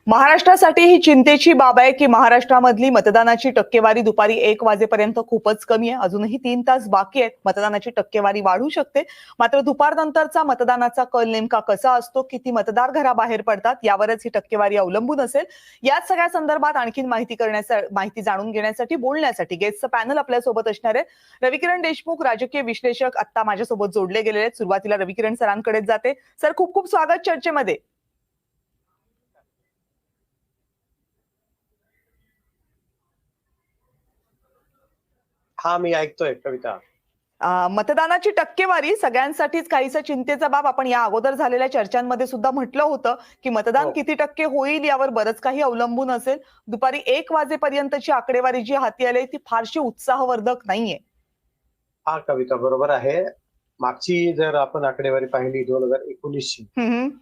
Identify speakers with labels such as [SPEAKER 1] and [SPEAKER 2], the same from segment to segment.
[SPEAKER 1] महाराष्ट्रासाठी ही चिंतेची बाब आहे की महाराष्ट्रामधली मतदानाची टक्केवारी दुपारी 1 वाजेपर्यंत खूपच कमी आहे. अजूनही 3 तास बाकी आहेत. मतदानाची टक्केवारी वाढू शकते. मात्र दुपारनंतरचा मतदानाचा कल नेमका कसा असतो, किती मतदार घराबाहेर पडतात यावरच ही टक्केवारी अवलंबून असेल. याच सगळ्या संदर्भात आणखीन माहिती जाणून घेण्यासाठी बोलण्यासाठी गेस्टचं पॅनल आपल्या सोबत असणार आहे. रविकिरण देशमुख राजकीय विश्लेषक आता माझ्यासोबत जोडले गेलेले आहेत. सुरुवातीला रविकिरण सरांकडेच जाते. सर, खूप खूप स्वागत चर्चेमध्ये.
[SPEAKER 2] हा, मी ऐकतोय कविता.
[SPEAKER 1] मतदानाची टक्केवारी सगळ्यांसाठीच काहीसा चिंतेचा बाब. आपण या अगोदर झालेल्या चर्चांमध्ये सुद्धा म्हटलं होतं की मतदान किती टक्के होईल यावर बरंच काही अवलंबून असेल. दुपारी 1 वाजेपर्यंतची आकडेवारी जी हाती आली ती फारशी उत्साहवर्धक नाहीये.
[SPEAKER 2] हा कविता, बरोबर आहे. मागची जर आपण आकडेवारी पाहिली 2019ची,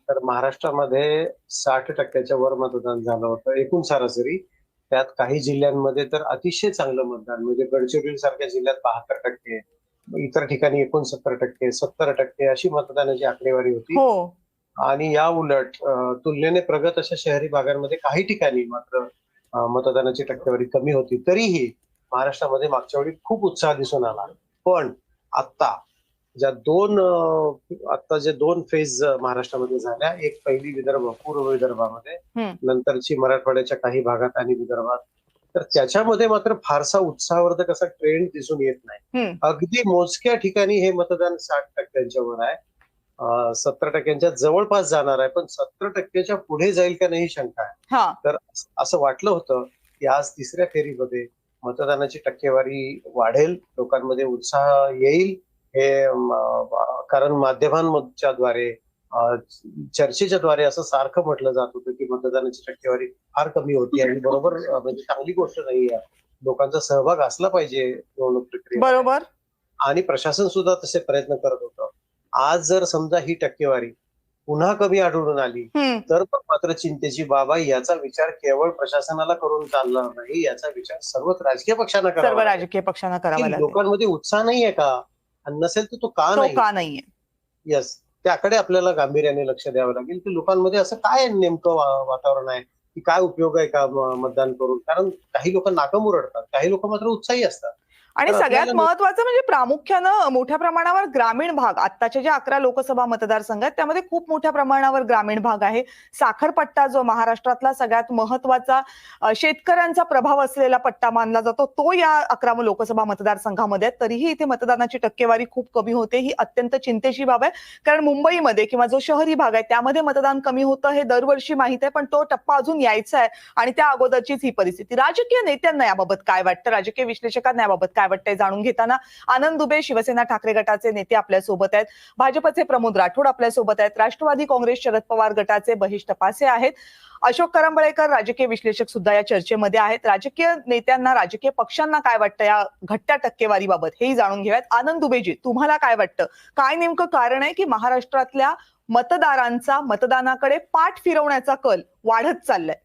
[SPEAKER 2] तर महाराष्ट्रामध्ये 60% वर मतदान झालं होतं एकूण सरासरी. त्यात काही जिल्ह्यांमध्ये तर अतिशय चांगलं मतदान, म्हणजे गडचिरोली सारख्या जिल्ह्यात 72%, इतर ठिकाणी 69%, 70% अशी मतदानाची आकडेवारी होती. आणि या उलट तुलनेने प्रगत अशा शहरी भागांमध्ये काही ठिकाणी मात्र मतदानाची टक्केवारी कमी होती. तरीही महाराष्ट्रामध्ये मागच्या वेळी खूप उत्साह दिसून आला. पण आता जे दोन फेज महाराष्ट्रामध्ये झाल्या, एक पहिली पूर्व विदर्भामध्ये, नंतरची मराठवाड्याच्या काही भागात आणि विदर्भात, तर त्याच्यामध्ये मात्र फारसा उत्साहवर्धक असा ट्रेंड दिसून येत नाही. अगदी मोजक्या ठिकाणी हे मतदान 60%च्या वर आहे, 70%च्या जवळपास जाणार आहे, पण 70%च्या पुढे जाईल का नाही शंका आहे. तर असं वाटलं होतं की आज तिसऱ्या फेरीमध्ये मतदानाची टक्केवारी वाढेल, लोकांमध्ये उत्साह येईल. हे कारण माध्यमांच्या द्वारे, चर्चेच्या द्वारे असं सारखं म्हटलं जात होतं की मतदानाची टक्केवारी फार कमी होती आणि बरोबर, म्हणजे चांगली गोष्ट नाही आहे. लोकांचा सहभाग असला पाहिजे निवडणूक प्रक्रियेत,
[SPEAKER 1] बरोबर.
[SPEAKER 2] आणि प्रशासन सुद्धा तसे प्रयत्न करत होतं. आज जर समजा ही टक्केवारी पुन्हा कमी आढळून आली तर मात्र चिंतेची बाब आहे. याचा विचार केवळ प्रशासनाला करून चालणार नाही, याचा विचार सर्वच राजकीय पक्षांना करावा लागेल. लोकांमध्ये उत्साह नाहीये का, आणि नसेल तर तो का नाहीये. यस, त्याकडे आपल्याला गांभीर्याने लक्ष द्यावं लागेल की लोकांमध्ये असं काय नेमकं वातावरण आहे, की काय उपयोग आहे का मतदान करून. कारण काही लोक नाकाम उरडतात, काही लोक मात्र उत्साही असतात.
[SPEAKER 1] आणि सगळ्यात महत्वाचं म्हणजे प्रामुख्यानं मोठ्या प्रमाणावर ग्रामीण भाग, आत्ताच्या ज्या 11 लोकसभा मतदारसंघ आहेत त्यामध्ये खूप मोठ्या प्रमाणावर ग्रामीण भाग आहे. साखर पट्टा जो महाराष्ट्रातला सगळ्यात महत्वाचा शेतकऱ्यांचा प्रभाव असलेला पट्टा मानला जातो, तो या 11 लोकसभा मतदारसंघामध्ये आहे. तरीही इथे मतदानाची टक्केवारी खूप कमी होते. ही अत्यंत चिंतेची बाब आहे. कारण मुंबईमध्ये किंवा जो शहरी भाग आहे त्यामध्ये मतदान कमी होतं हे दरवर्षी माहित आहे, पण तो टप्पा अजून यायचा आहे आणि त्या अगोदरचीच ही परिस्थिती. राजकीय नेत्यांना याबाबत काय वाटतं, राजकीय विश्लेषकांना याबाबत काय वाटतंय जाणून घेताना आनंद दुबे शिवसेना ठाकरे गटाचे नेते आपल्या सोबत आहेत, भाजपचे प्रमोद राठोड आपल्या सोबत आहेत, राष्ट्रवादी काँग्रेस शरद पवार गटाचे बहिश तपासे आहेत, अशोक करंबळेकर राजकीय विश्लेषक सुद्धा या चर्चेमध्ये आहेत. राजकीय नेत्यांना, राजकीय पक्षांना काय वाटतं या घटत्या टक्केवारीबाबत हेही जाणून घेऊयात. आनंद दुबेजी, तुम्हाला काय वाटतं, काय नेमकं कारण आहे की महाराष्ट्रातल्या मतदारांचा मतदानाकडे पाठ फिरवण्याचा कल वाढत चाललाय?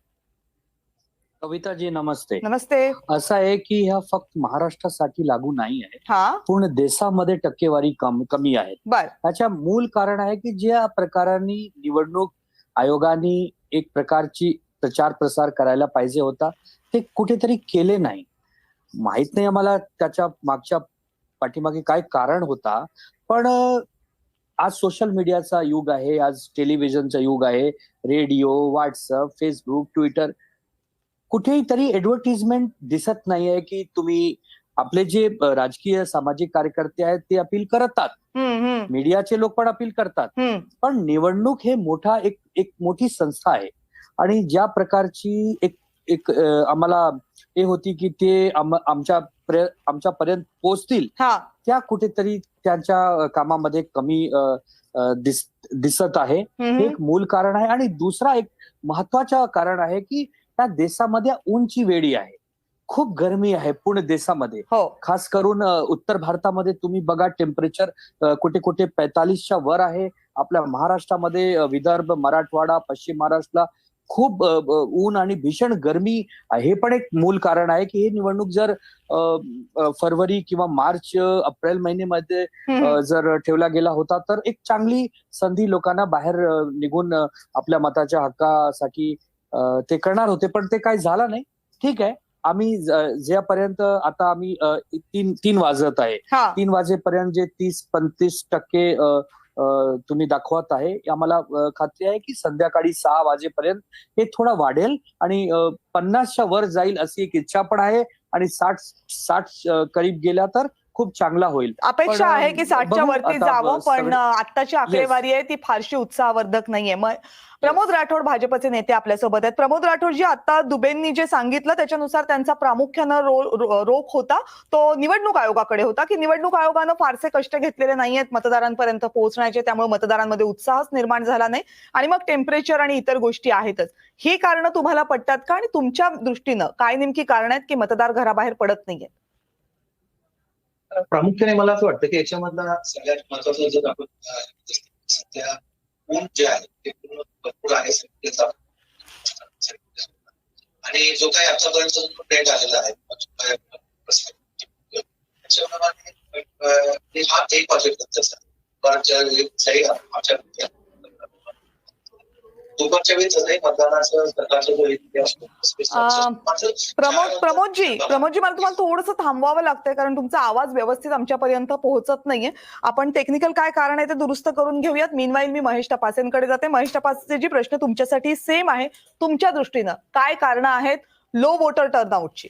[SPEAKER 3] कविताजी नमस्ते.
[SPEAKER 1] नमस्ते.
[SPEAKER 3] असं आहे की ह्या फक्त महाराष्ट्रासाठी लागू नाही आहे, पूर्ण देशामध्ये टक्केवारी कमी आहे. त्याच्या मूल कारण आहे की ज्या प्रकाराने निवडणूक आयोगाने एक प्रकारची प्रचार प्रसार करायला पाहिजे होता ते कुठेतरी केले नाही. माहित नाही आम्हाला त्याच्या मागच्या पाठीमागे काय कारण होता, पण आज सोशल मीडियाचा युग आहे, आज टेलिव्हिजनचा युग आहे, रेडिओ, व्हॉट्सअप, फेसबुक, ट्विटर, कुठेही तरी ऍडव्हर्टिजमेंट दिसत नाहीये की तुम्ही आपले जे राजकीय सामाजिक कार्यकर्ते आहेत ते अपील करतात, मीडियाचे लोक पण अपील करतात, पण निवडणूक हे एक मोठी संस्था आहे आणि ज्या प्रकारची एक आम्हाला हे होती की ते आमच्यापर्यंत पोहोचतील, त्या कुठेतरी त्यांच्या कामामध्ये कमी दिसत आहे. हे एक मूल कारण आहे. आणि दुसरा एक महत्वाचं कारण आहे की त्या देशामध्ये उंची वेळी आहे, खूप गरमी आहे पूर्ण देशामध्ये. खास करून उत्तर भारतामध्ये तुम्ही बघा, टेम्परेचर कुठे कुठे 45च्या वर आहे. आपल्या महाराष्ट्रामध्ये विदर्भ, मराठवाडा, पश्चिम महाराष्ट्राला खूप ऊन आणि भीषण गरमी. हे पण एक मूल कारण आहे की हे निवडणूक जर फरवरी किंवा मार्च एप्रिल महिन्यामध्ये जर ठेवला गेला होता तर एक चांगली संधी लोकांना बाहेर निघून आपल्या मताच्या हक्कासाठी ते करणार होते, पण ते काही झालं नाही. ठीक आहे, आम्ही ज्यापर्यंत आता आम्ही 3 वाजत आहे, 3 वाजेपर्यंत जे 30-35% तुम्ही दाखवत आहे, आम्हाला खात्री आहे की संध्याकाळी 6 वाजेपर्यंत हे थोडं वाढेल आणि 50च्या वर जाईल अशी एक इच्छा पण आहे. आणि 60 करीब गेला तर खूप चांगला होईल.
[SPEAKER 1] अपेक्षा आहे की 60च्या वरती जावं, पण आत्ताची आकडेवारी आहे ती फारशी उत्साहवर्धक नाहीये. मग प्रमोद राठोड भाजपचे नेते आपल्यासोबत आहेत. प्रमोद राठोडजी, आता दुबेंनी जे सांगितलं त्याच्यानुसार त्यांचा प्रामुख्यानं रोख होता तो निवडणूक आयोगाकडे होता, की निवडणूक आयोगानं फारसे कष्ट घेतलेले नाहीयेत मतदारांपर्यंत पोहोचण्याचे, त्यामुळे मतदारांमध्ये उत्साहच निर्माण झाला नाही आणि मग टेम्परेचर आणि इतर गोष्टी आहेतच. ही कारणं तुम्हाला पटतात का आणि तुमच्या दृष्टीनं काय नेमकी कारण आहेत की मतदार घराबाहेर पडत नाहीयेत?
[SPEAKER 4] प्रामुख्याने मला असं वाटतं की याच्यामधला सगळ्यात महत्वाचा जर आपण सध्या ऊन जे आहे ते पूर्ण भरपूर आहे आणि जो काही आतापर्यंत ट्रेंड आलेला आहे त्याच्याप्रमाणे हा एक बाजू दुपारच्या वेळी मतदानाचं
[SPEAKER 1] प्रमोदजी, मला तुम्हाला थोडंसं थांबवावं लागतंय कारण तुमचा आवाज व्यवस्थित आमच्यापर्यंत पोहोचत नाहीये. आपण टेक्निकल काय कारण आहे ते दुरुस्त करून घेऊयात. मीनवाईल मी महेश टपासेंकडे जाते. महेश टपासेंची प्रश्न तुमच्यासाठी सेम आहे. तुमच्या दृष्टीनं काय कारण आहेत लो वोटर टर्नआउटची?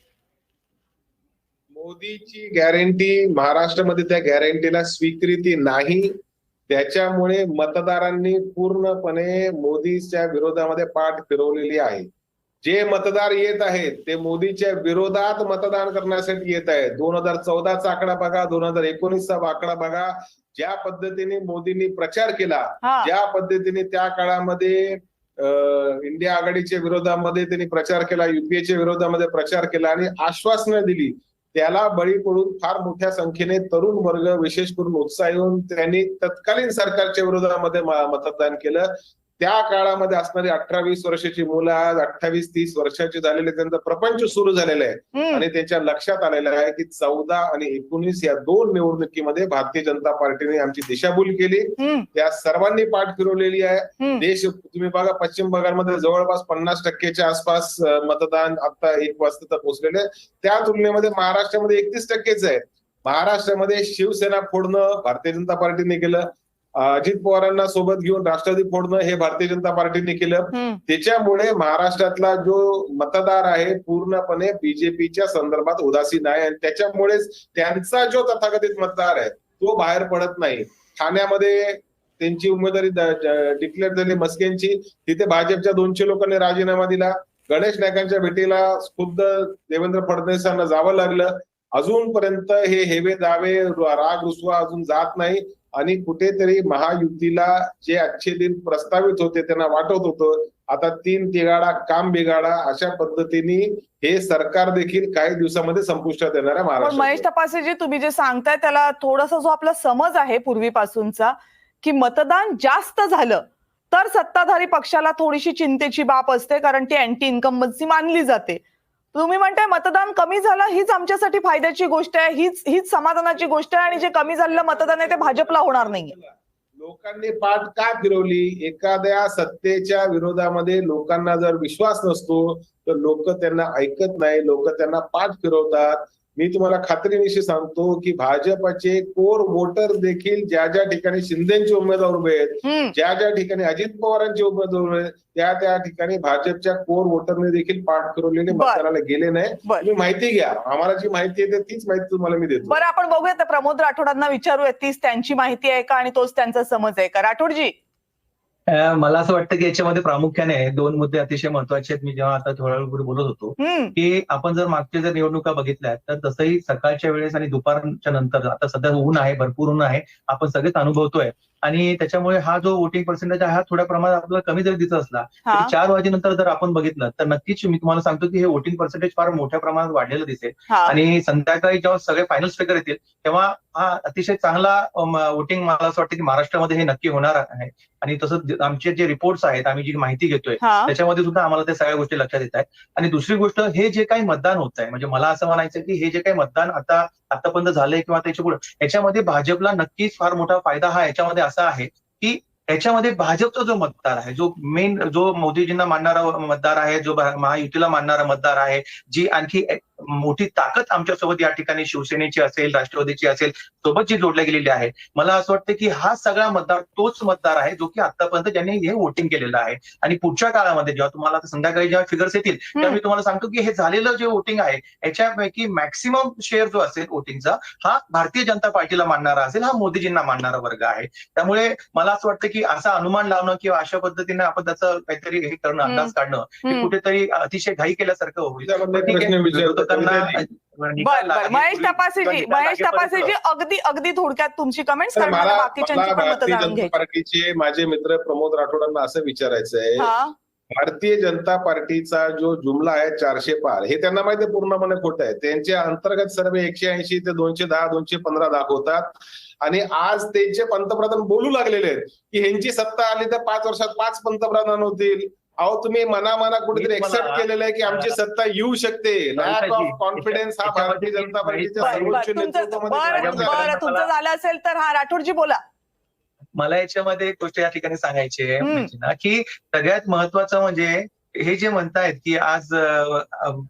[SPEAKER 5] मोदीची गॅरंटी, महाराष्ट्रामध्ये त्या गॅरंटीला स्वीकृती नाही, त्याच्यामुळे मतदारांनी पूर्णपणे मोदीच्या विरोधामध्ये पाठ फिरवलेली आहे. जे मतदार येत आहेत ते मोदीच्या विरोधात मतदान करण्यासाठी येत आहेत. 2014चा आकडा बघा, 2019चा आकडा बघा, ज्या पद्धतीने मोदींनी प्रचार केला, ज्या पद्धतीने त्या काळामध्ये इंडिया आघाडीच्या विरोधामध्ये त्यांनी प्रचार केला, युपीएच्या विरोधामध्ये प्रचार केला आणि आश्वासनं दिली, त्याला बळी पडून फार मोठ्या संख्येने तरुण वर्ग विशेष करून उत्साह येऊन त्यांनी तत्कालीन सरकारच्या विरोधामध्ये मतदान केलं. त्या काळामध्ये असणारी 18-20 वर्षाची मुलं आज 28-30 वर्षाची झालेले, त्यांचा प्रपंच सुरू झालेला आहे आणि त्यांच्या लक्षात आलेलं आहे की 14 आणि 19 या 2 निवडणुकीमध्ये भारतीय जनता पार्टीने आमची दिशाभूल केली. त्या सर्वांनी पाठ फिरवलेली आहे. देश तुम्ही बघा, पश्चिम बंगालमध्ये जवळपास 50%च्या आसपास मतदान आता 1 वाजता पोहोचलेले. त्या तुलनेमध्ये महाराष्ट्रामध्ये 31%च आहे. महाराष्ट्रामध्ये शिवसेना फोडणं भारतीय जनता पार्टीने केलं, अजित पवारांना सोबत घेऊन राष्ट्रवादी फोडणं हे भारतीय जनता पार्टीने केलं. त्याच्यामुळे महाराष्ट्रातला जो मतदार आहे पूर्णपणे बीजेपीच्या संदर्भात उदासीन आहे आणि त्याच्यामुळेच त्यांचा जो तथाकथित मतदार आहे तो बाहेर पडत नाही. ठाण्यामध्ये त्यांची उमेदवारी डिक्लेअर झाली मस्केंची, तिथे भाजपच्या 200 लोकांनी राजीनामा दिला. गणेश नाईकांच्या भेटीला खुद्द देवेंद्र फडणवीसांना जावं लागलं. अजूनपर्यंत हे हेवे दावे, राग रुसवा अजून जात नाही आणि कुठेतरी महायुतीला जे आजचे दिन प्रस्तावित होते त्यांना वाटत होतं आता 3 तिघाडा काम बिघाडा अशा पद्धतीने हे सरकार देखील काही दिवसामध्ये संपुष्टात येणार आहे महाराष्ट्रात.
[SPEAKER 1] महेश टपासेजी, तुम्ही जे सांगताय त्याला थोडासा जो आपला समज आहे पूर्वीपासूनचा की मतदान जास्त झालं तर सत्ताधारी पक्षाला थोडीशी चिंतेची बाब असते कारण ती अँटी इन्कम्बन्सी मानली जाते. तुम्ही म्हणताय मतदान कमी झालं हीच आमच्यासाठी फायद्याची गोष्ट आहे, हीच समाधानाची गोष्ट आहे आणि जे कमी झालेलं मतदान आहे ते भाजपला होणार नाहीये.
[SPEAKER 5] लोकांनी पाठ का फिरवली? एखाद्या सत्तेच्या विरोधामध्ये लोकांना जर विश्वास नसतो तर लोक त्यांना ऐकत नाही, लोक त्यांना पाठ फिरवतात. मी तुम्हाला खात्रीनिशी सांगतो की भाजपचे कोर वोटर देखील ज्या ज्या ठिकाणी शिंदेचे उमेदवार उभे आहेत, ज्या ज्या ठिकाणी अजित पवारांचे उमेदवार उभे आहेत, त्या ठिकाणी भाजपच्या कोर वोटरने देखील पाठ फिरवलेले मतदाराला गेले नाही. तुम्ही माहिती घ्या, आम्हाला जी माहिती आहे तीच माहिती तुम्हाला मी देतो.
[SPEAKER 1] बरं, आपण बघूयात प्रमोद राठोडांना विचारूया, तीच त्यांची माहिती आहे का आणि तोच त्यांचा समज आहे का? राठोडजी,
[SPEAKER 4] मला असं वाटतं की याच्यामध्ये प्रामुख्याने 2 मुद्दे अतिशय महत्वाचे आहेत. मी जेव्हा आता थोड्या वेळपूर्वी बोलत होतो की आपण जर मागच्या जर निवडणुका बघितल्या तर तसंही सकाळच्या वेळेस आणि दुपारच्या नंतर, आता सध्या ऊन आहे, भरपूर ऊन आहे, आपण सगळेच अनुभवतोय आणि त्याच्यामुळे हा जो वोटिंग पर्सेंटेज आहे हा थोड्या प्रमाणात आपल्याला कमी जरी दिसत असला तरी 4 वाजेनंतर जर आपण बघितलं तर नक्कीच मी तुम्हाला सांगतो की हे वोटिंग पर्सेंटेज फार मोठ्या प्रमाणात वाढलेलं दिसेल आणि संध्याकाळी जेव्हा सगळे फायनल स्पीकर येतील तेव्हा हा अतिशय चांगला वोटिंग मला असं वाटतं की महाराष्ट्रामध्ये हे नक्की होणार आहे. आणि तसंच आमचे जे रिपोर्ट्स आहेत, आम्ही जी माहिती घेतोय त्याच्यामध्ये सुद्धा आम्हाला त्या सगळ्या गोष्टी लक्षात येत आहेत. आणि दुसरी गोष्ट, हे जे काही मतदान होत आहे, म्हणजे मला असं म्हणायचं की हे जे काही मतदान आतापर्यंत झालंय किंवा त्याच्या पुढे, याच्यामध्ये भाजपला नक्कीच फार मोठा फायदा हा याच्यामध्ये असा आहे की याच्यामध्ये भाजपचा जो मतदार आहे, जो मेन, जो मोदीजींना मानणारा मतदार आहे, जो महायुतीला मानणारा मतदार आहे, जी आणखी मोठी ताकद आमच्यासोबत या ठिकाणी शिवसेनेची असेल, राष्ट्रवादीची असेल, सोबत जी जोडल्या गेलेली आहे, मला असं वाटतं की हा सगळा मतदार तोच मतदार आहे जो की आतापर्यंत ज्यांनी हे वोटिंग केलेलं आहे. आणि पुढच्या काळामध्ये जेव्हा तुम्हाला आता संध्याकाळी जेव्हा फिगर्स येतील तेव्हा मी तुम्हाला सांगतो की हे झालेलं जे वोटिंग आहे याच्यापैकी मॅक्सिमम शेअर जो असेल वोटिंगचा हा भारतीय जनता पार्टीला मानणारा असेल, हा मोदीजींना मानणारा वर्ग आहे. त्यामुळे मला असं वाटतं की असा अनुमान लावणं किंवा अशा पद्धतीने आपण त्याचं काहीतरी हे करणं, अंदाज काढणं हे कुठेतरी अतिशय घाई केल्यासारखं होईल.
[SPEAKER 1] महेश तपासेजी अगदी थोडक्यात तुमची कमेंट्स, बाकीच्यांची पण मतं जाणून घ्यायची.
[SPEAKER 5] पार्टीचे माझे मित्र प्रमोद राठोडांना असं विचारायचं आहे, भारतीय जनता पार्टीचा जो जुमला आहे 400 पार, हे त्यांना माहिती आहे पूर्णपणे खोटं आहे. त्यांच्या अंतर्गत सर्वे 180 ते 210 215 दाखवतात. आणि आज त्यांचे पंतप्रधान बोलू लागलेले आहेत की ह्यांची सत्ता आली तर 5 वर्षात 5 पंतप्रधान होतील. अहो, तुम्ही मना कुठेतरी एक्सेप्ट केलेलं आहे की आमची सत्ता येऊ शकते. लॅक ऑफ कॉन्फिडन्स हा भारतीय जनता पार्टीच्या सर्वोच्च नेतृत्वामध्ये.
[SPEAKER 1] तुमचं झालं असेल तर हा राठोडजी बोला.
[SPEAKER 4] मला याच्यामध्ये एक गोष्ट या ठिकाणी सांगायची आहे ना, की सगळ्यात महत्वाचं म्हणजे हे जे म्हणतायत की आज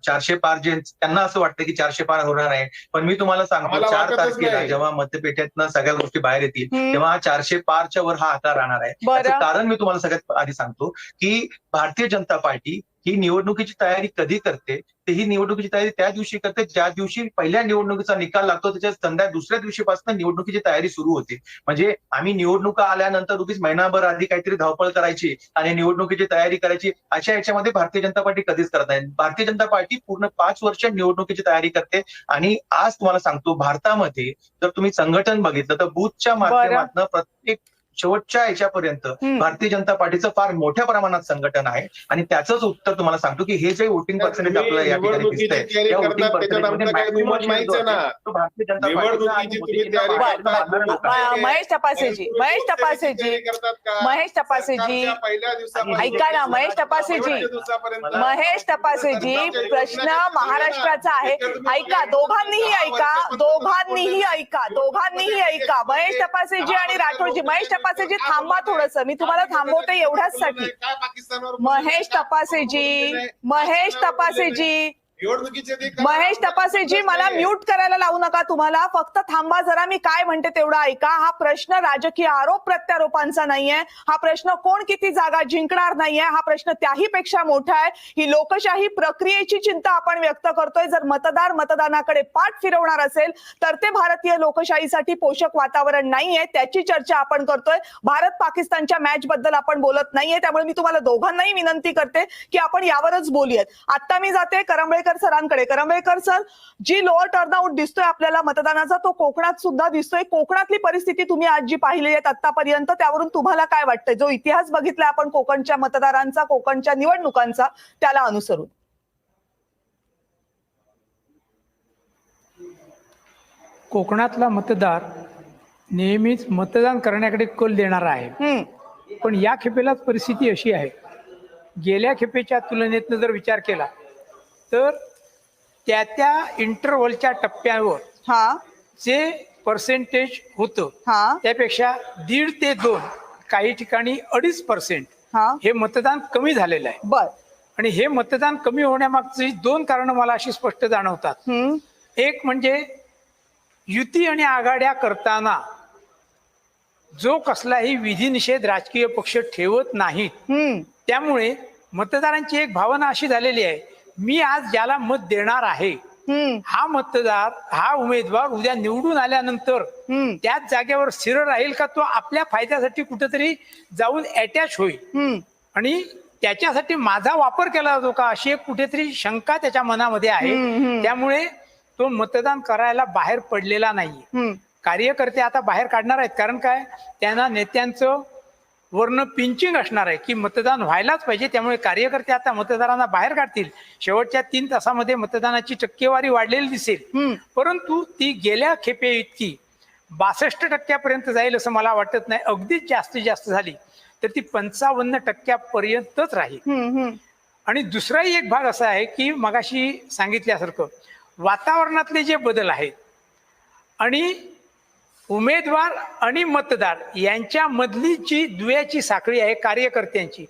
[SPEAKER 4] 400 पार, जे त्यांना असं वाटतं की 400 पार होणार आहे, पण मी तुम्हाला सांगतो 4 तारखेला जेव्हा मतपेट्यातनं सगळ्या गोष्टी बाहेर येतील तेव्हा 400 पारच्या वर हा आकार राहणार आहे. याचं कारण मी तुम्हाला सगळ्यात आधी सांगतो की भारतीय जनता पार्टी ही निवडणुकीची तयारी कधी करते, ते ही निवडणुकीची तयारी त्या दिवशी करते ज्या दिवशी पहिल्या निवडणुकीचा निकाल लागतो, त्याच्या दुसऱ्या दिवशीपासून निवडणुकीची तयारी सुरू होते. म्हणजे आम्ही निवडणुका आल्यानंतर उगीच महिनाभर आधी काहीतरी धावपळ करायची आणि निवडणुकीची तयारी करायची, अशा याच्यामध्ये भारतीय जनता पार्टी कधीच करत नाही. भारतीय जनता पार्टी पूर्ण 5 वर्ष निवडणुकीची तयारी करते. आणि आज तुम्हाला सांगतो, भारतामध्ये जर तुम्ही संघटन बघितलं तर बूथच्या माध्यमातून प्रत्येक शेवटच्या याच्यापर्यंत भारतीय जनता पार्टीचं फार मोठ्या प्रमाणात संघटन आहे. आणि त्याचंच उत्तर तुम्हाला सांगतो की हे जे वोटिंग पर्सेंटेज आपल्याला या ठिकाणी दिसतंय, या वोटिंग पर्सेंटेजमध्ये भारतीय जनता
[SPEAKER 1] पार्टी. महेश तपासेजी ऐका ना, महेश तपासेजी प्रश्न महाराष्ट्राचा आहे. ऐका, दोघांनीही ऐका. महेश तपासेजी आणि राठोडजी. महेश तपासेजी थांबा थोडंसं, मी तुम्हाला थांबवते एवढ्याच साठी. महेश तपासेजी मला म्यूट करायला लावू नका. तुम्हाला फक्त थांबा जरा, मी काय म्हणते तेवढं ऐका. हा प्रश्न राजकीय आरोप प्रत्यारोपांचा नाहीये. हा प्रश्न कोण किती जागा जिंकणार नाहीये. हा प्रश्न त्याही पेक्षा मोठा आहे. ही लोकशाही प्रक्रियेची चिंता आपण व्यक्त करतोय. जर मतदार मतदानाकडे पाठ फिरवणार असेल तर ते भारतीय लोकशाहीसाठी पोषक वातावरण नाहीये. त्याची चर्चा आपण करतोय. भारत पाकिस्तानच्या मॅच बद्दल आपण बोलत नाहीये. त्यामुळे मी तुम्हाला दोघांनाही विनंती करते की आपण यावरच बोलूयात. आता मी जाते करंबेळकर सरांकडे. करंबेळकर सर, जी लोअर टर्नआउट दिसतोय आपल्याला मतदानाचा, तो कोकणात सुद्धा दिसतोय. कोकणातली परिस्थिती तुम्ही आज जी पाहिली आहे आतापर्यंत, त्यावरून तुम्हाला काय वाटतंय? जो इतिहास बघितला आपण कोकणच्या मतदारांचा, कोकणच्या निवडणुकांचा, त्याला अनुसरून.
[SPEAKER 6] कोकणातला मतदार नेहमीच मतदान करण्याकडे कल देणारा आहे. पण या खेपेलाच परिस्थिती अशी आहे, गेल्या खेपेच्या तुलनेत जर विचार केला तर त्या इंटरव्हलच्या टप्प्यावर जे पर्सेंटेज होतं त्यापेक्षा 1.5 ते 2, काही ठिकाणी 2.5% हे मतदान कमी झालेलं आहे. आणि हे मतदान कमी होण्यामागची 2 कारणं मला अशी स्पष्ट जाणवतात. एक म्हणजे युती आणि आघाड्या करताना जो कसलाही विधिनिषेध राजकीय पक्ष ठेवत नाहीत, त्यामुळे मतदारांची एक भावना अशी झालेली आहे, मी आज ज्याला मत देणार आहे हा मतदार, हा उमेदवार उद्या निवडून आल्यानंतर त्याच जागेवर स्थिर राहील का, तो आपल्या फायद्यासाठी कुठेतरी जाऊन अटॅच होईल आणि त्याच्यासाठी माझा वापर केला जातो का, अशी एक कुठेतरी शंका त्याच्या मनामध्ये आहे. त्यामुळे तो मतदान करायला बाहेर पडलेला नाहीये. कार्यकर्ते आता बाहेर काढणार आहेत, कारण काय, त्यांना नेत्यांचं वर्ण पिंचिंग असणार आहे की मतदान व्हायलाच पाहिजे. त्यामुळे कार्यकर्ते आता मतदारांना बाहेर काढतील. शेवटच्या 3 तासामध्ये मतदानाची टक्केवारी वाढलेली दिसेल, परंतु ती गेल्या खेपे इतकी 62% जाईल असं मला वाटत नाही. अगदीच जास्तीत जास्त झाली तर ती 55% राहील. आणि दुसराही एक भाग असा आहे की मगाशी सांगितल्यासारखं वातावरणातले जे बदल आहेत आणि उमेदवार आणि मतदार यांच्या मधली जी दुव्याची साखळी आहे कार्यकर्त्यांची,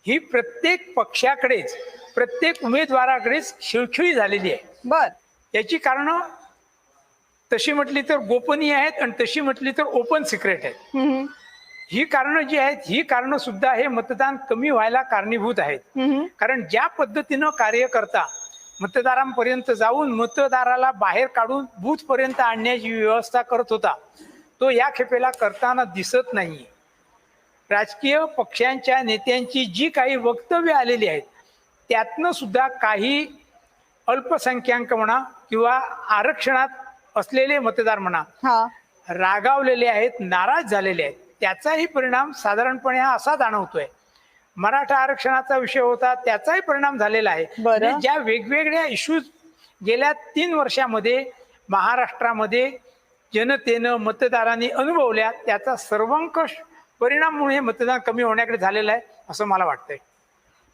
[SPEAKER 6] ही प्रत्येक पक्षाकडेच प्रत्येक उमेदवाराकडेच खिळखिळी झालेली आहे.
[SPEAKER 1] बर,
[SPEAKER 6] याची कारण तशी म्हटली तर गोपनीय आहेत आणि तशी म्हटली तर ओपन सिक्रेट आहेत. ही कारणं जी आहेत, ही कारणं सुद्धा हे मतदान कमी व्हायला कारणीभूत आहेत. कारण ज्या पद्धतीनं कार्यकर्ता मतदारांपर्यंत जाऊन मतदाराला बाहेर काढून बूथ पर्यंत आणण्याची व्यवस्था करत होता, तो या खेपेला करताना दिसत नाही. राजकीय पक्षांच्या नेत्यांची जी काही वक्तव्य आलेली आहेत, त्यातनं सुद्धा काही अल्पसंख्याक म्हणा किंवा आरक्षणात असलेले मतदार म्हणा रागावलेले आहेत, नाराज झालेले आहेत. त्याचाही परिणाम साधारणपणे हा असा जाणवतोय. मराठा आरक्षणाचा विषय होता, त्याचाही परिणाम झालेला आहे. म्हणजे ज्या वेगवेगळ्या इश्यूज गेल्या 3 वर्षामध्ये महाराष्ट्रामध्ये जनतेनं मतदारांनी अनुभवल्या, त्याचा सर्वंकष परिणाम म्हणून हे मतदान कमी होण्याकडे झालेलं आहे असं मला वाटतंय.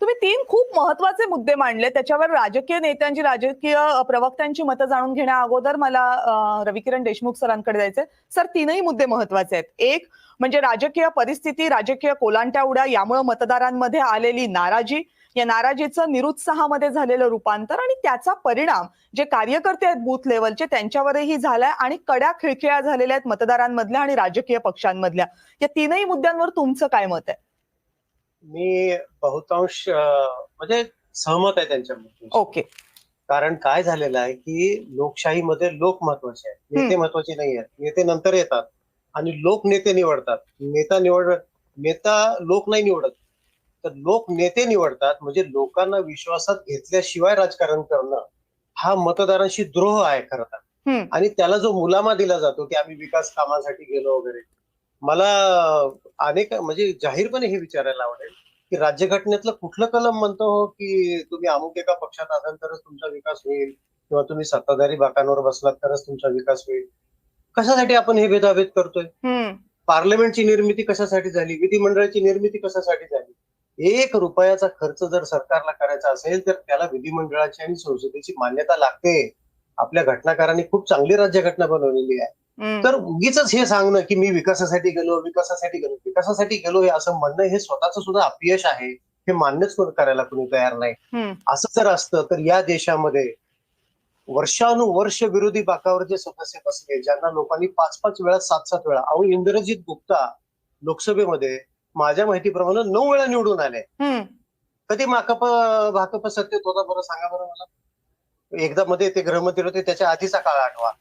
[SPEAKER 1] तुम्ही 3 खूप महत्वाचे मुद्दे मांडले. त्याच्यावर राजकीय नेत्यांची, राजकीय प्रवक्त्यांची मतं जाणून घेण्या अगोदर मला रविकिरण देशमुख सरांकडे जायचंय. सर, 3ही मुद्दे महत्वाचे आहेत. एक म्हणजे राजकीय परिस्थिती, राजकीय कोलांट्या उड्या, यामुळे मतदारांमध्ये आलेली नाराजी, या नाराजीचं निरुत्साहामध्ये झालेलं रूपांतर आणि त्याचा परिणाम जे कार्यकर्ते आहेत बूथ लेवलचे त्यांच्यावरही झालाय आणि कड्या खिळखिळ्या झालेल्या आहेत मतदारांमधल्या आणि राजकीय पक्षांमधल्या. या 3ही मुद्द्यांवर तुमचं काय मत आहे?
[SPEAKER 2] मी बहुतांश म्हणजे सहमत आहे त्यांच्यामध्ये.
[SPEAKER 1] ओके.
[SPEAKER 2] कारण काय झालेलं आहे की लोकशाहीमध्ये लोक महत्वाचे आहेत, नेते महत्वाचे नाही आहेत. नेते नंतर येतात आणि लोक नेते निवडतात. नेता लोक नाही निवडत, तर लोक नेते निवडतात. म्हणजे लोकांना विश्वासात घेतल्याशिवाय राजकारण करणं हा मतदारांशी द्रोह आहे खरं तर. आणि त्याला जो मुलामा दिला जातो की आम्ही विकास कामासाठी गेलो वगैरे, मला अनेक म्हणजे जाहीरपणे हे विचारायला आवडेल की राज्यघटनेतलं कुठलं कलम म्हणतो की तुम्ही अमुक एका पक्षात असाल तरच तुमचा विकास होईल किंवा तुम्ही सत्ताधारी बाकांवर बसलात तरच तुमचा विकास होईल? कशासाठी आपण हे भेदाभेद करतोय? पार्लमेंटची निर्मिती कशासाठी झाली? विधिमंडळाची निर्मिती कशासाठी झाली? 1 रुपयाचा खर्च जर सरकारला करायचा असेल तर त्याला विधिमंडळाची आणि संसदेची मान्यता लागते. आपल्या घटनाकारांनी खूप चांगली राज्यघटना बनवलेली आहे. तर उगीच हे सांगणं की मी विकासासाठी गेलो हे असं म्हणणं हे स्वतःच सुद्धा अपयश आहे. हे मान्यच करायला कोणी तयार नाही. असं जर असतं तर या देशामध्ये वर्षानुवर्ष विरोधी बाकावर जे सदस्य बसले, ज्यांना लोकांनी 5-5 वेळा 7-7 वेळा, अहो इंद्रजित गुप्ता लोकसभेमध्ये माझ्या माहितीप्रमाणे 9 वेळा निवडून आले. कधी भाकप सत्तेत होता बरं सांगा बरं मला? एकदा मध्ये ते गृहमंत्री होते, त्याच्या आधीचा काळ आठवा.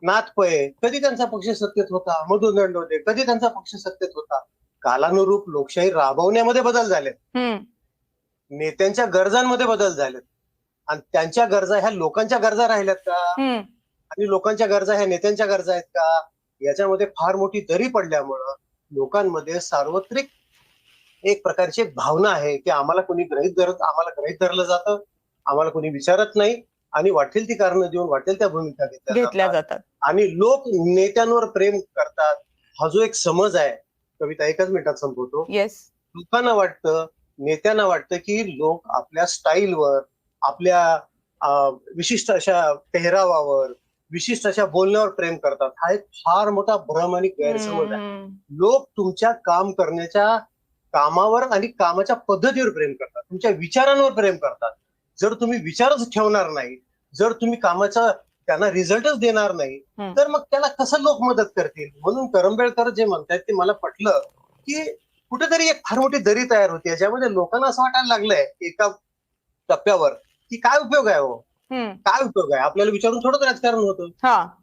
[SPEAKER 2] नाथ पै कधी त्यांचा पक्ष सत्तेत होता? मधु दंडोदे कधी त्यांचा पक्ष सत्तेत होता? कालानुरूप लोकशाही राबवण्यामध्ये बदल झाले, नेत्यांच्या गरजांमध्ये बदल झालेत आणि त्यांच्या गरजा ह्या लोकांच्या गरजा राहिल्यात का? आणि लोकांच्या गरजा ह्या नेत्यांच्या गरजा आहेत का? याच्यामध्ये फार मोठी दरी पडल्यामुळं लोकांमध्ये सार्वत्रिक एक प्रकारची एक भावना आहे की आम्हाला कोणी आम्हाला गृहीत धरलं जातं, आम्हाला कोणी विचारत नाही आणि वाटेल ती कारणं देऊन वाटेल त्या भूमिका घेतल्या जातात आणि लोक नेत्यांवर प्रेम करतात. हा जो एक समज आहे, कविता 1च मिनिटात संपवतो. लोकांना वाटतं, नेत्यांना वाटतं की लोक आपल्या स्टाईलवर, आपल्या विशिष्ट अशा पेहरावावर, विशिष्ट अशा बोलण्यावर प्रेम करतात. हा एक फार मोठा भ्रम आणि गैरसमज आहे. लोक तुमच्या काम करण्याच्या कामावर आणि कामाच्या पद्धतीवर प्रेम करतात, तुमच्या विचारांवर प्रेम करतात. जर तुम्ही विचारच ठेवणार नाही, जर तुम्ही कामाचा त्यांना रिझल्टच देणार नाही, तर मग त्याला कसं लोक मदत करतील? म्हणून करंबेळकर जे म्हणतात ते मला पटलं की कुठेतरी एक फार मोठी दरी तयार होती, ज्यामध्ये लोकांना असं वाटायला लागलंय एका टप्प्यावर की काय उपयोग आहे हो, काय उपयोग आहे? आपल्याला विचारून थोडंच राजकारण होतं.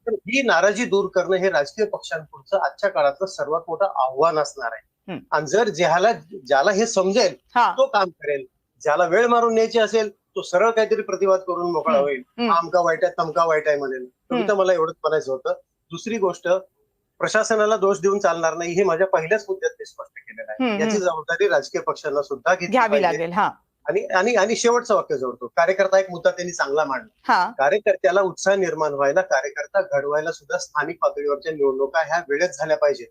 [SPEAKER 2] तर ही नाराजी दूर करणं हे राजकीय पक्षांपुढचं आजच्या काळातलं सर्वात मोठं आव्हान असणार आहे. आणि जर ज्याला हे समजेल तो काम करेल, ज्याला वेळ मारून न्यायची असेल तो सरळ काहीतरी प्रतिवाद करून मोकळा होईल, आमका वाईट आहे तमका वाईट आहे म्हणेल. तर मला एवढंच म्हणायचं होतं. दुसरी गोष्ट, प्रशासनाला दोष देऊन चालणार नाही हे माझ्या पहिल्याच मुद्द्यात ते स्पष्ट केलेलं आहे. याची जबाबदारी राजकीय पक्षांना सुद्धा घ्यावी लागेल. आणि शेवटचं वाक्य जोडतो, कार्यकर्ता एक मुद्दा त्यांनी चांगला मांडला. कार्यकर्त्याला उत्साह निर्माण व्हायला, कार्यकर्ता घडवायला सुद्धा स्थानिक पातळीवरच्या निवडणुका ह्या वेळेत झाल्या पाहिजेत.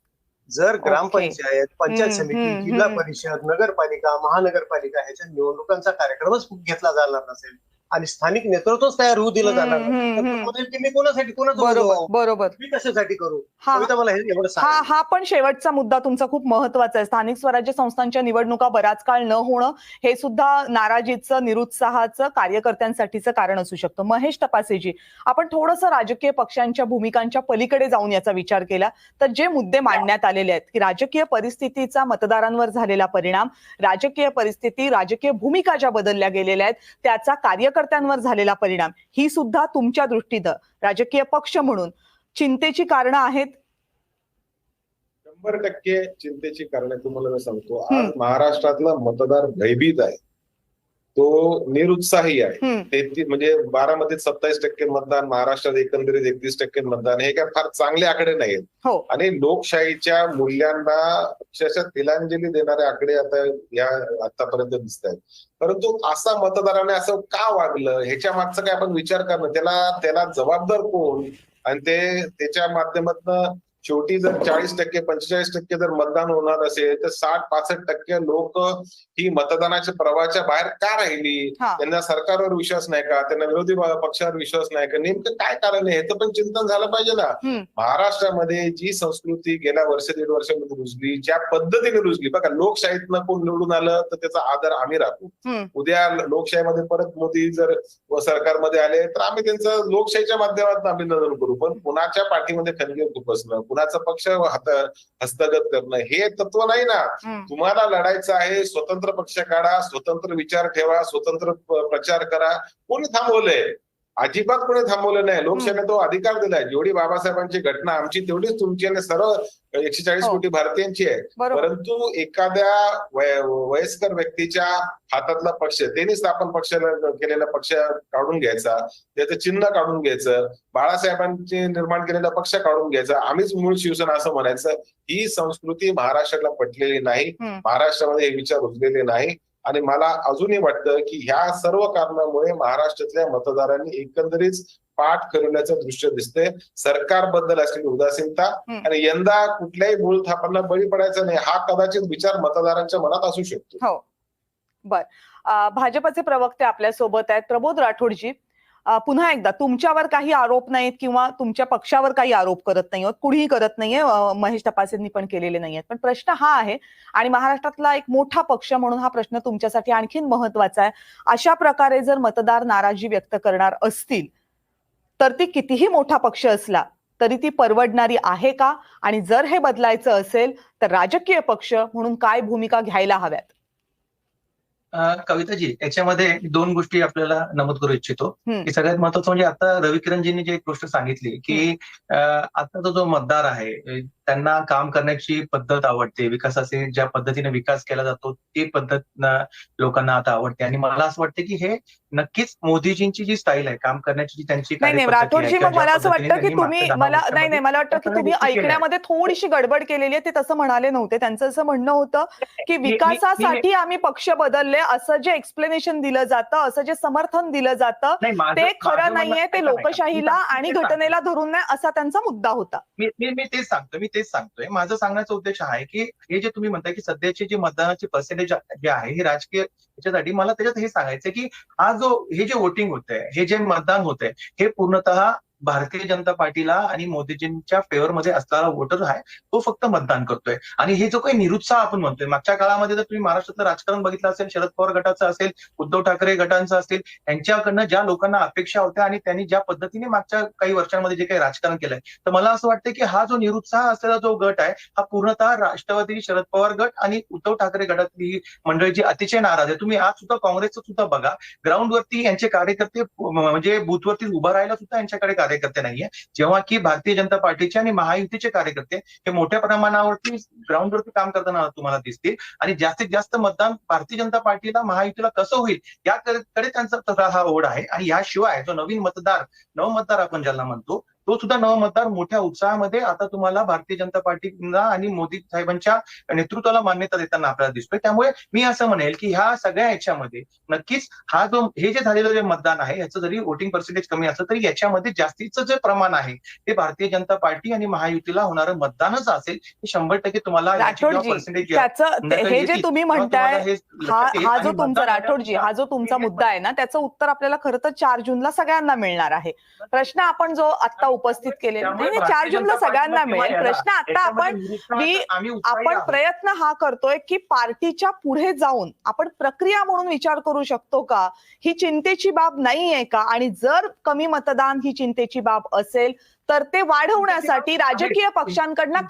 [SPEAKER 2] जर ग्रामपंचायत, पंचायत समिती, जिल्हा परिषद, नगरपालिका, महानगरपालिका ह्याच्या निवडणुकांचा कार्यक्रमच घेतला जाणार नसेल आणि स्थानिक नेतृत्वच तयार होऊ दिलं जाणार नाही, तर तो म्हणेल की मी कोणासाठी कोणाचं
[SPEAKER 1] बरोबर
[SPEAKER 2] मी कशासाठी करू. कविता, मला हे एवढं सांगा.
[SPEAKER 1] हा पण शेवटचा मुद्दा तुमचा खूप महत्वाचा आहे. स्थानिक स्वराज्य संस्थांच्या निवडणुका बराच काळ न होणं हे सुद्धा नाराजीचं, निरुत्साहाचं, कार्यकर्त्यांसाठीचं कारण असू शकतं. महेश तपासेजी, आपण थोडंसं राजकीय पक्षांच्या भूमिकांच्या पलीकडे जाऊन याचा विचार केला तर जे मुद्दे मांडण्यात आलेले आहेत की राजकीय परिस्थितीचा मतदारांवर झालेला परिणाम, राजकीय परिस्थिती, राजकीय भूमिका ज्या बदलल्या गेलेल्या आहेत त्याचा कार्यकर्त्यांवर झालेला परिणाम, ही सुद्धा तुमच्या दृष्टीनं राजकीय पक्ष म्हणून चिंतेची कारणं आहेत?
[SPEAKER 5] 100% चिंतेची कारण तुम्हाला मी सांगतो. आज महाराष्ट्रातला मतदार भयभीत आहे, तो निरुत्साही आहे. म्हणजे 12 मध्ये 27% मतदान, महाराष्ट्रात एकंदरीत 31% मतदान, हे काय फार चांगले आकडे नाहीत. आणि लोकशाहीच्या मूल्यांना अक्षरशः तिलांजली देणारे आकडे आतापर्यंत दिसत आहेत. परंतु असा मतदाराने असं का वागलं, ह्याच्या मागचा काय आपण विचार करणं, त्याला जबाबदार कोण, आणि त्याच्या माध्यमातून शेवटी जर 40% 45% जर मतदान होणार असेल तर 60-65% लोक ही मतदानाच्या प्रवाहाच्या बाहेर का राहिली? त्यांना सरकारवर विश्वास नाही का? त्यांना विरोधी पक्षावर विश्वास नाही का? नेमकं काय कारण आहे ह्याचं पण चिंतन झालं पाहिजे ना. महाराष्ट्रामध्ये जी संस्कृती गेल्या वर्ष 1.5 वर्षामध्ये रुजली, ज्या पद्धतीने रुजली, बघा, लोकशाहीतनं कोण निवडून आलं तर त्याचा आदर आम्ही राखू. उद्या लोकशाहीमध्ये परत मोदी जर सरकारमध्ये आले तर आम्ही त्यांचं लोकशाहीच्या माध्यमातून अभिनंदन करू. पण कुणाच्या पाठीमध्ये खंजीर खुपसणं, कुणाचा पक्ष हस्तगत करणं, हे तत्व नाही ना. तुम्हाला लढायचं आहे, स्वतंत्र पक्ष काढा, स्वतंत्र विचार ठेवा, स्वतंत्र प्रचार करा. कोणी थांबवलंय? अजिबात कोणी थांबवलं नाही. लोकशाहीने तो अधिकार दिलाय. जेवढी बाबासाहेबांची घटना आमची तेवढीच तुमची आणि सर्व 140 कोटी भारतीयांची आहे. परंतु एखाद्या वयस्कर व्यक्तीच्या हातातला पक्ष, त्यांनी स्थापन पक्षाला केलेला पक्ष काढून घ्यायचा, त्याचं चिन्ह काढून घ्यायचं, बाळासाहेबांचे निर्माण केलेला पक्ष काढून घ्यायचा, आम्हीच मूळ शिवसेना असं म्हणायचं, ही संस्कृती महाराष्ट्राला पटलेली नाही. महाराष्ट्रामध्ये हे विचार रुजलेले नाही. आणि मला अजूनही वाटतं की ह्या सर्व कारणामुळे महाराष्ट्रातल्या मतदारांनी एकंदरीत पाठ फिरवल्याचं दृश्य दिसतंय. सरकारबद्दल असलेली उदासीनता, आणि यंदा कुठल्याही मूळ थापांना बळी पडायचं नाही, हा कदाचित विचार मतदारांच्या मनात असू शकतो.
[SPEAKER 1] हो, बर. भाजपचे प्रवक्ते आपल्या सोबत आहेत. प्रबोध राठोडजी, पुन्हा एकदा, तुमच्यावर काही आरोप नाहीत किंवा तुमच्या पक्षावर काही आरोप करत नाही, कुणीही करत नाहीये, महेश तपासेंनी पण केलेले नाहीयेत. पण प्रश्न हा आहे, आणि महाराष्ट्रातला एक मोठा पक्ष म्हणून हा प्रश्न तुमच्यासाठी आणखीन महत्वाचा आहे. अशा प्रकारे जर मतदार नाराजी व्यक्त करणार असतील तर ती कितीही मोठा पक्ष असला तरी ती परवडणारी आहे का? आणि जर हे बदलायचं असेल तर राजकीय पक्ष म्हणून काय भूमिका घ्यायला हव्यात?
[SPEAKER 4] कविताजी, याच्यामध्ये 2 गोष्टी आपल्याला नमूद करू इच्छितो. की सगळ्यात महत्वाचं म्हणजे आता रविकिरणजींनी जी एक गोष्ट सांगितली की आताचा जो मतदार आहे त्यांना काम करण्याची पद्धत आवडते, विकासाचे ज्या पद्धतीने विकास केला जातो ती पद्धत लोकांना आता आवडते. आणि मला असं वाटतं की हे नक्कीच मोदीजींची जी स्टाईल आहे काम करण्याची, जी त्यांची
[SPEAKER 1] राठोडजी, मग मला असं वाटतं की तुम्ही मला वाटतं की तुम्ही ऐकण्यामध्ये थोडीशी गडबड केलेली आहे. ते तसं म्हणाले नव्हते. त्यांचं असं म्हणणं होतं की विकासासाठी आम्ही पक्ष बदलले असं जे एक्सप्लेनेशन दिलं जातं, असं जे समर्थन दिलं जातं ते खरं नाहीये, ते लोकशाहीला आणि घटनेला धरून नाही, असा त्यांचा मुद्दा होता.
[SPEAKER 4] मी तेच सांगतोय. माझं सांगण्याचा उद्देश आहे की हे जे तुम्ही म्हणताय की सध्याची जी मतदानाची पर्सेंटेज जे आहे हे राजकीय याच्यासाठी, मला त्याच्यात हे सांगायचं की हे जे वोटिंग होतंय, हे जे मतदान होतंय, हे पूर्णतः भारतीय जनता पार्टीला आणि मोदीजींच्या फेवरमध्ये असणारा वोटर आहे, तो फक्त मतदान करतोय. आणि हे जो काही निरुत्साह आपण म्हणतोय, मागच्या काळामध्ये जर तुम्ही महाराष्ट्रातलं राजकारण बघितलं असेल, शरद पवार गटाचं असेल, उद्धव ठाकरे गटांचं असेल, यांच्याकडनं ज्या लोकांना अपेक्षा होत्या आणि त्यांनी ज्या पद्धतीने मागच्या काही वर्षांमध्ये जे काही राजकारण केलंय, तर मला असं वाटतं की हा जो निरुत्साह असलेला जो गट आहे हा पूर्णतः राष्ट्रवादी, शरद पवार गट आणि उद्धव ठाकरे गटातली मंडळी जी अतिशय नाराज आहे. तुम्ही आज सुद्धा काँग्रेसचं सुद्धा बघा, ग्राउंडवरती यांचे कार्यकर्ते म्हणजे बूथवरती उभं राहायला सुद्धा यांच्याकडे कार्यकर्ते नाहीये, जेव्हा की भारतीय जनता पार्टीचे आणि महायुतीचे कार्यकर्ते हे मोठ्या प्रमाणावरती ग्राउंडवरती काम करताना तुम्हाला दिसतील. आणि जास्तीत जास्त मतदान भारतीय जनता पार्टीला, महायुतीला कसं होईल याकडे त्यांचा हा ओढ आहे. आणि याशिवाय जो नवमतदार आपण ज्याला म्हणतो, तो सुद्धा नवा मतदार मोठ्या उत्साहामध्ये आता तुम्हाला भारतीय जनता पार्टीला आणि मोदी साहेबांच्या नेतृत्वाला मान्यता देताना आपल्याला दिसतोय. त्यामुळे मी असं म्हणेल की ह्या सगळ्या याच्यामध्ये नक्कीच हे जे झालेलं जे मतदान आहे याचं जरी वोटिंग पर्सेंटेज कमी असलं तरी याच्यामध्ये जास्तीचं जे प्रमाण आहे ते भारतीय जनता पार्टी आणि महायुतीला होणारं मतदानच असेल, हे 100% तुम्हाला
[SPEAKER 1] पर्सेंटेज हे जे तुम्ही म्हणताय, हा जो तुमचा राठोडजी हा जो तुमचा मुद्दा आहे ना, त्याचं उत्तर आपल्याला खरं तर 4 जूनला सगळ्यांना मिळणार आहे. प्रश्न आपण जो आता उपस्थित केलेला नाही, 4 जूनला सगळ्यांना मिळेल. प्रश्न आता आपण प्रयत्न हा करतोय की पार्टीच्या पुढे जाऊन आपण प्रक्रिया म्हणून विचार करू शकतो का, ही चिंतेची बाब नाहीये का, आणि जर कमी मतदान ही चिंतेची बाब असेल तर ते वाढवण्यासाठी राजकीय पक्षांकडनं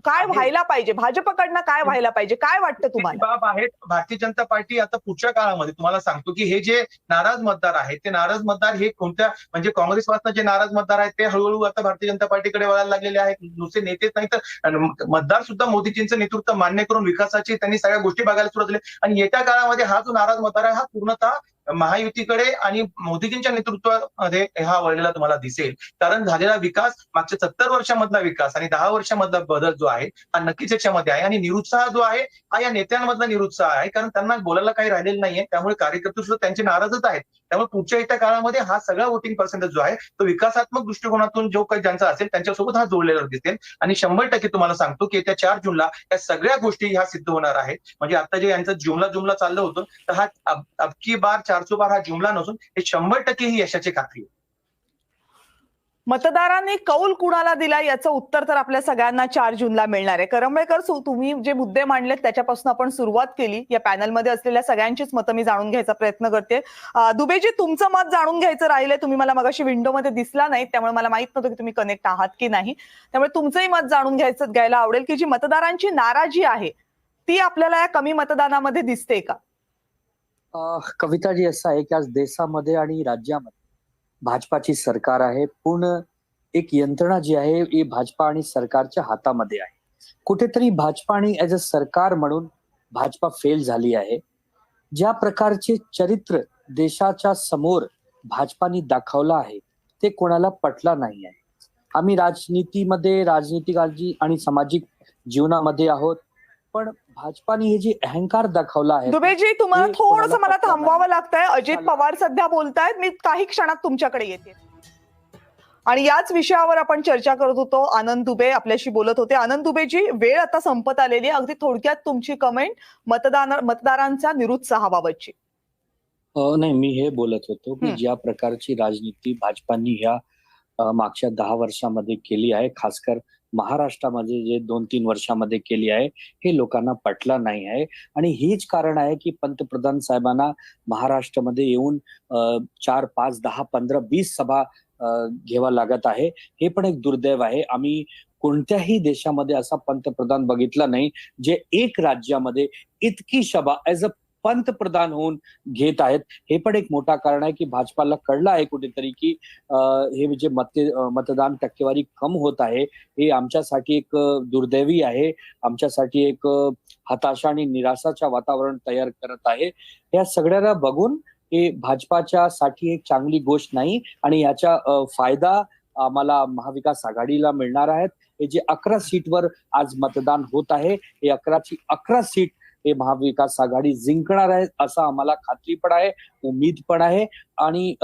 [SPEAKER 1] काय व्हायला पाहिजे, भाजपकडनं काय व्हायला पाहिजे, काय वाटतं तुम्हाला?
[SPEAKER 4] बाब आहे भारतीय जनता पार्टी आता पुढच्या काळामध्ये तुम्हाला सांगतो की हे जे नाराज मतदार आहेत ते नाराज मतदार हे कोणत्या म्हणजे काँग्रेसपासून जे नाराज मतदार आहेत ते हळूहळू आता भारतीय जनता पार्टीकडे वळायला लागलेले आहेत. नुसते नेतेच नाही तर मतदार सुद्धा मोदीजींचं नेतृत्व मान्य करून विकासाची त्यांनी सगळ्या गोष्टी बघायला सुरुवात केली. आणि येत्या काळामध्ये हा जो नाराज मतदार आहे हा पूर्णतः महायुतीकडे आणि मोदीजींच्या नेतृत्वामध्ये हा वळलेला तुम्हाला दिसेल. कारण झालेला विकास मागच्या 70 वर्षामधला विकास आणि 10 वर्षामधला बदल जो आहे हा नक्कीच याच्यामध्ये आहे. आणि निरुत्साह जो आहे हा या नेत्यांमधला निरुत्साह आहे, कारण त्यांना बोलायला काही राहिलेलं नाहीये. त्यामुळे कार्यकर्ते सुद्धा त्यांचे नाराजच आहेत. त्यामुळे पुढच्या येत्या काळामध्ये हा सगळा वोटिंग पर्सेंटेज जो आहे तो विकासात्मक दृष्टिकोनातून जो काही ज्यांचा असेल त्यांच्यासोबत हा जोडलेला दिसेल. आणि 100% तुम्हाला सांगतो की येत्या 4 जूनला या सगळ्या गोष्टी ह्या सिद्ध होणार आहेत. म्हणजे आता जे यांचं जुमला चाललं होतं तर हा अबकी बार 400 बार हा जुमला नसून हे 100% ही यशाची खात्री आहे.
[SPEAKER 1] मतदारांनी कौल कुणाला दिला याचं उत्तर तर आपल्या सगळ्यांना 4 जूनला मिळणार आहे. करंबेळकर, तुम्ही जे मुद्दे मांडलेत त्याच्यापासून आपण सुरुवात केली. या पॅनलमध्ये असलेल्या सगळ्यांचीच मतं मी जाणून घ्यायचा प्रयत्न करते. दुबेजी, तुमचं मत जाणून घ्यायचं राहिलंय. तुम्ही मला मगाशी विंडोमध्ये दिसला नाही, त्यामुळे मला माहित नव्हतं की तुम्ही कनेक्ट आहात की नाही. त्यामुळे तुमचंही मत जाणून घ्यायला आवडेल की जी मतदारांची नाराजी आहे ती आपल्याला या कमी मतदानामध्ये दिसते का?
[SPEAKER 3] कविताजी, असं आहे की आज देशामध्ये आणि राज्यामध्ये भाजपाची सरकार आहे. पूर्ण एक यंत्रणा जी आहे ही भाजपा आणि सरकारच्या हातामध्ये आहे. कुठेतरी भाजपा आणि ऍज अ सरकार म्हणून भाजपा फेल झाली आहे. ज्या प्रकारचे चरित्र देशाच्या समोर भाजपाने दाखवलं आहे ते कोणाला पटला नाही आहे. आम्ही राजनीतीमध्ये, राजनीतिक आणि सामाजिक जीवनामध्ये आहोत, पण भाजपाने हे जे अहंकार दाखवला आहे.
[SPEAKER 1] दुबेजी, तुम्हाला थोडंसं मला थांबवावं लागतंय. अजित पवार सध्या बोलतायत, मी काही क्षणात तुमच्याकडे येते. आणि याच विषयावर आपण चर्चा करत होतो. आनंद दुबे आपल्याशी बोलत होते. आनंद दुबेजी, वेळ आता संपत आलेली आहे. अगदी थोडक्यात तुमची कमेंट मतदारांच्या निरुत्साहाबाबतची.
[SPEAKER 3] नाही, मी हे बोलत होतो की ज्या प्रकारची राजनीती भाजपाने ह्या मागच्या 10 वर्षामध्ये केली आहे, खासकर महाराष्ट्रामध्ये जे 2-3 वर्षामध्ये केली आहे, हे लोकांना पटलं नाही आहे. आणि हेच कारण आहे की पंतप्रधान साहेबांना महाराष्ट्रामध्ये येऊन 4, 5, 10, 15, 20 सभा घ्यावा लागत आहे. हे पण एक दुर्दैव आहे. आम्ही कोणत्याही देशामध्ये असा पंतप्रधान बघितला नाही जे एक राज्यामध्ये इतकी सभा ऍज अ पंतप्रधान होऊन घेत आहेत. हे पण एक मोठा कारण आहे की भाजपाला कळलं आहे कुठेतरी की हे जे मतदान टक्केवारी कम होत आहे हे आमच्यासाठी एक दुर्दैवी आहे, आमच्यासाठी एक हताशा आणि निराशाच्या वातावरण तयार करत आहे. या सगळ्याला बघून हे भाजपाच्या साठी एक चांगली गोष्ट नाही आणि याचा फायदा आम्हाला महाविकास आघाडीला मिळणार आहे. हे जे 11 सीटवर आज मतदान होत आहे, हे 11 सीट हे महाविकास आघाडी जिंकणार आहे असं आम्हाला खात्री पण आहे, उमेद पण आहे. आणि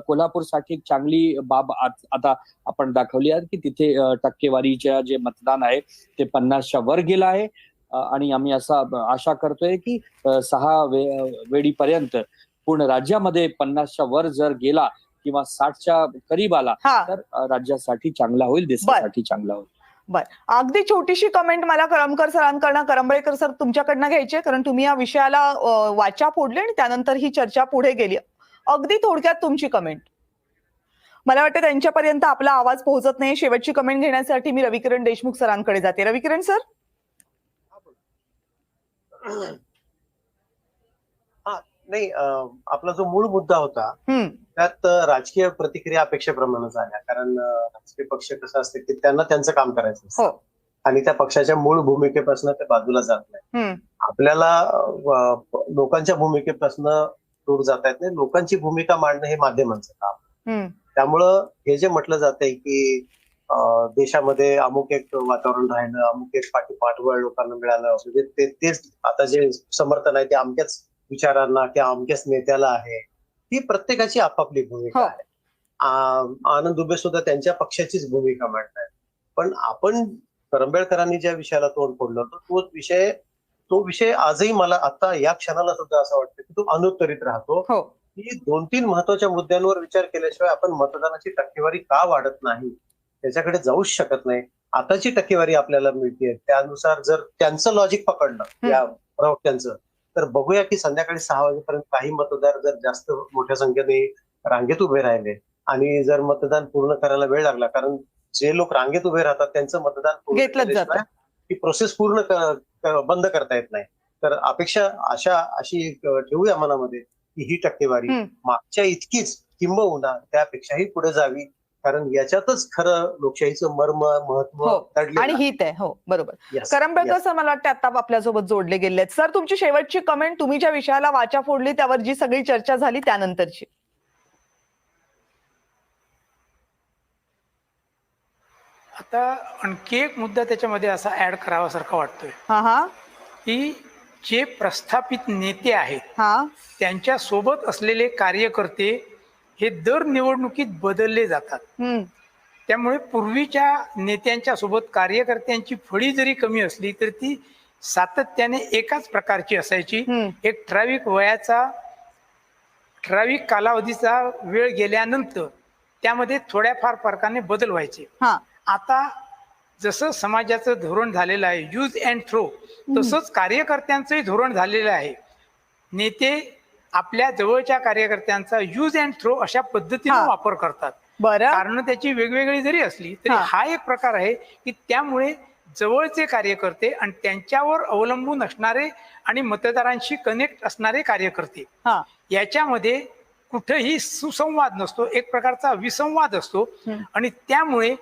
[SPEAKER 3] कोल्हापूरसाठी एक चांगली बाब आता आपण दाखवली आहे की तिथे टक्केवारीच्या जे मतदान आहे ते 50च्या वर गेलं आहे. आणि आम्ही असं आशा करतोय की 6 वेळीपर्यंत पूर्ण राज्यामध्ये 50च्या वर जर गेला किंवा 60च्या करीब आला तर राज्यासाठी चांगला होईल, देशासाठी चांगला होईल.
[SPEAKER 1] बर, अगदी छोटीशी कमेंट मला करंबेळकर सर तुमच्याकडनं घ्यायची, कारण तुम्ही या विषयाला वाचा फोडली आणि त्यानंतर ही चर्चा पुढे गेली. अगदी थोडक्यात तुमची कमेंट. मला वाटतं त्यांच्यापर्यंत आपला आवाज पोहोचत नाही. शेवटची कमेंट घेण्यासाठी मी रविकिरण देशमुख सरांकडे जाते. रविकिरण सर.
[SPEAKER 2] नाही, आपला जो मूळ मुद्दा होता त्यात राजकीय प्रतिक्रिया अपेक्षेप्रमाणे झाल्या. कारण राजकीय पक्ष कसं असते की त्यांना त्यांचं काम करायचं असतं आणि त्या पक्षाच्या मूळ भूमिकेपासून ते बाजूला जात नाही. आपल्याला लोकांच्या भूमिकेपासून दूर जाता येत नाही. लोकांची भूमिका मांडणं हे माध्यमांचं काम. त्यामुळं हे जे म्हटलं जातंय की देशामध्ये अमुक एक वातावरण राहिलं, अमुक एक पाठबळ लोकांना मिळालं, म्हणजे तेच आता जे समर्थन आहे ते अमक्याच विचारांना किंवा अमक्याच नेत्याला आहे, ही प्रत्येकाची आपापली भूमिका आहे. आनंद दुबे सुद्धा त्यांच्या पक्षाचीच भूमिका मांडतायत. पण आपण करंबेळकरांनी ज्या विषयाला तोंड फोडलं होतं तो विषय आजही मला आता या क्षणाला सुद्धा असं वाटतं की तो अनुत्तरित राहतो. की 2-3 महत्वाच्या मुद्द्यांवर विचार केल्याशिवाय आपण मतदानाची टक्केवारी का वाढत नाही त्याच्याकडे जाऊच शकत नाही. आताची टक्केवारी आपल्याला मिळते त्यानुसार जर त्यांचं लॉजिक पकडलं या प्रवक्त्यांचं, तर बघूया की संध्याकाळी 6 वाजेपर्यंत काही मतदार जर जास्त मोठ्या संख्येने रांगेत उभे राहिले आणि जर मतदान पूर्ण करायला वेळ लागला, कारण जे लोक रांगेत उभे राहतात त्यांचं मतदान पूर्ण केल्याशिवाय ही प्रोसेस पूर्ण बंद करता येत नाही. तर अपेक्षा अशी ठेवूया मनामध्ये की ही टक्केवारी मागच्या इतकीच किंबहुना त्यापेक्षाही पुढे जावी, कारण याच्यातच खरं लोकशाहीचं मर्म महत्व
[SPEAKER 1] आणि हित आहे. हो, बरोबर. करंबेळकर सर मला वाटतं आता आपल्यासोबत जोडले गेले आहेत. सर, तुमची शेवटची कमेंट, तुम्ही ज्या विषयाला वाचा फोडली त्यावर जी सगळी चर्चा झाली त्यानंतरची.
[SPEAKER 6] आता आणखी एक मुद्दा त्याच्यामध्ये असा ऍड करावासारखा वाटतोय की जे प्रस्थापित नेते आहेत त्यांच्या सोबत असलेले कार्यकर्ते हे दर निवडणुकीत बदलले जातात. त्यामुळे पूर्वीच्या नेत्यांच्या सोबत कार्यकर्त्यांची फळी जरी कमी असली तर ती सातत्याने एकाच प्रकारची असायची. एक ठराविक कालावधीचा वेळ गेल्यानंतर त्यामध्ये थोड्याफार फरकाने बदल व्हायचे. आता जसं समाजाचं धोरण झालेलं आहे यूज अँड थ्रो, तसंच कार्यकर्त्यांचंही धोरण झालेलं आहे. नेते आपल्या जवळच्या कार्यकर्त्यांचा यूज अँड थ्रो अशा पद्धतीने वापर करतात. कारण त्याची वेगवेगळी जरी असली तरी हा एक प्रकार आहे की त्यामुळे जवळचे कार्यकर्ते आणि त्यांच्यावर अवलंबून असणारे आणि मतदारांशी कनेक्ट असणारे कार्यकर्ते याच्यामध्ये कुठेही सुसंवाद नसतो, एक प्रकारचा विसंवाद असतो. आणि त्यामुळे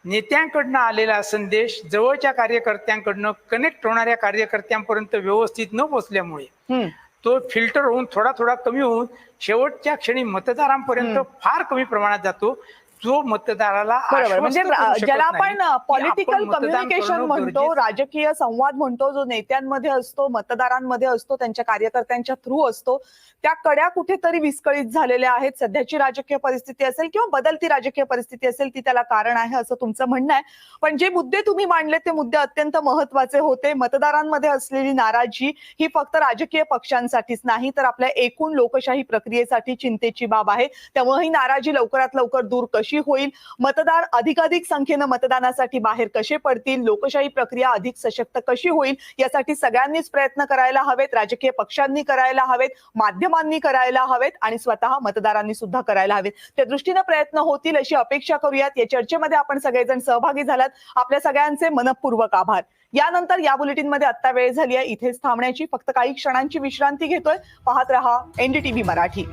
[SPEAKER 6] नेत्यांकडनं आलेला संदेश जवळच्या कार्यकर्त्यांकडनं कनेक्ट होणाऱ्या कार्यकर्त्यांपर्यंत व्यवस्थित न पोहोचल्यामुळे तो फिल्टर होऊन थोडा थोडा कमी होऊन शेवटच्या क्षणी मतदारांपर्यंत फार कमी प्रमाणात जातो, जो मतदाराला
[SPEAKER 1] म्हणजे ज्याला आपण पॉलिटिकल कम्युनिकेशन म्हणतो, राजकीय संवाद म्हणतो, जो नेत्यांमध्ये असतो, मतदारांमध्ये असतो, त्यांच्या कार्यकर्त्यांच्या थ्रू असतो, त्या कड्या कुठेतरी विस्कळीत झालेल्या आहेत. सध्याची राजकीय परिस्थिती असेल किंवा बदलती राजकीय परिस्थिती असेल ती त्याला कारण आहे असं तुमचं म्हणणं आहे. पण जे मुद्दे तुम्ही मांडले ते मुद्दे अत्यंत महत्वाचे होते. मतदारांमध्ये असलेली नाराजी ही फक्त राजकीय पक्षांसाठीच नाही तर आपल्या एकूण लोकशाही प्रक्रियेसाठी चिंतेची बाब आहे. त्यामुळे ही नाराजी लवकरात लवकर दूर कशी होईल, मतदार अधिकाधिक संख्येनं मतदानासाठी बाहेर कसे पडतील, लोकशाही प्रक्रिया अधिक सशक्त कशी होईल, यासाठी सगळ्यांनीच प्रयत्न करायला हवेत. राजकीय पक्षांनी करायला हवेत, माध्यमांनी करायला हवेत आणि स्वतः मतदारांनी सुद्धा करायला हवेत. त्या दृष्टीने प्रयत्न होतील अशी अपेक्षा करूयात. या चर्चेमध्ये आपण सगळेजण सहभागी झालात, आपल्या सगळ्यांचे मनपूर्वक आभार. यानंतर या बुलेटिनमध्ये आता वेळ झाली आहे इथेच थांबण्याची. फक्त काही क्षणांची विश्रांती घेतोय. पाहत रहा NDTV मराठी.